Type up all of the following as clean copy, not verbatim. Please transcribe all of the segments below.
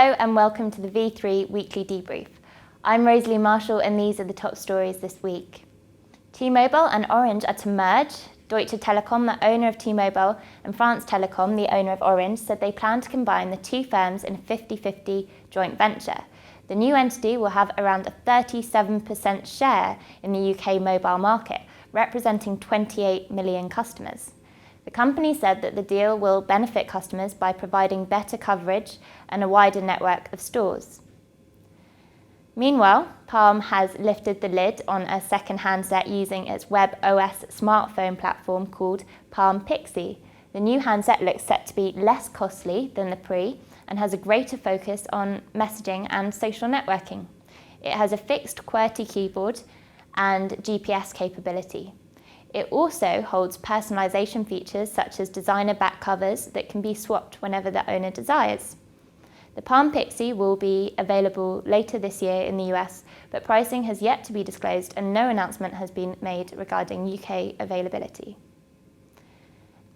Hello and welcome to the V3 Weekly Debrief. I'm Rosalie Marshall and these are the top stories this week. T-Mobile and Orange are to merge. Deutsche Telekom, the owner of T-Mobile, and France Telecom, the owner of Orange, said they plan to combine the two firms in a 50-50 joint venture. The new entity will have around a 37% share in the UK mobile market, representing 28 million customers. The company said that the deal will benefit customers by providing better coverage and a wider network of stores. Meanwhile, Palm has lifted the lid on a second handset using its web OS smartphone platform called Palm Pixi. The new handset looks set to be less costly than the Pre and has a greater focus on messaging and social networking. It has a fixed QWERTY keyboard and GPS capability. It also holds personalization features such as designer back covers that can be swapped whenever the owner desires. The Palm Pixi will be available later this year in the US, but pricing has yet to be disclosed and no announcement has been made regarding UK availability.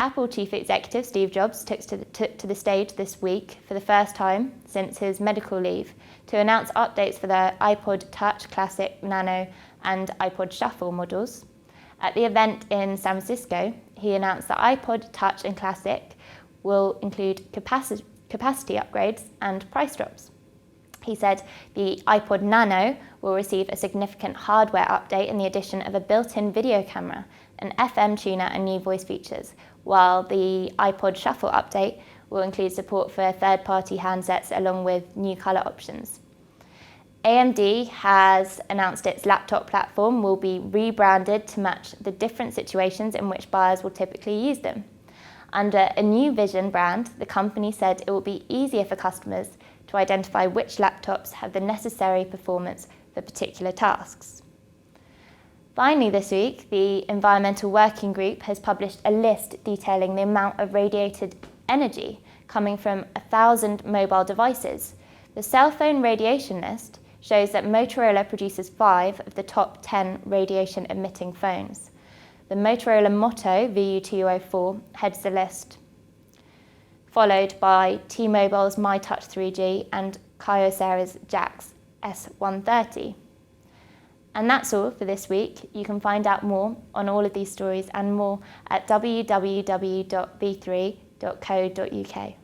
Apple chief executive Steve Jobs took to the stage this week for the first time since his medical leave to announce updates for the iPod Touch Classic, Nano and iPod Shuffle models. At the event in San Francisco, he announced that iPod Touch and Classic will include capacity upgrades and price drops. He said the iPod Nano will receive a significant hardware update in the addition of a built-in video camera, an FM tuner and new voice features, while the iPod Shuffle update will include support for third-party handsets along with new colour options. AMD has announced its laptop platform will be rebranded to match the different situations in which buyers will typically use them. Under a new Vision brand, the company said it will be easier for customers to identify which laptops have the necessary performance for particular tasks. Finally this week, the Environmental Working Group has published a list detailing the amount of radiated energy coming from 1,000 mobile devices. The cell phone radiation list shows that Motorola produces 5 of the top 10 radiation-emitting phones. The Motorola Moto VU204 heads the list, followed by T-Mobile's MyTouch 3G and Kyocera's Jax S130. And that's all for this week. You can find out more on all of these stories and more at www.v3.co.uk.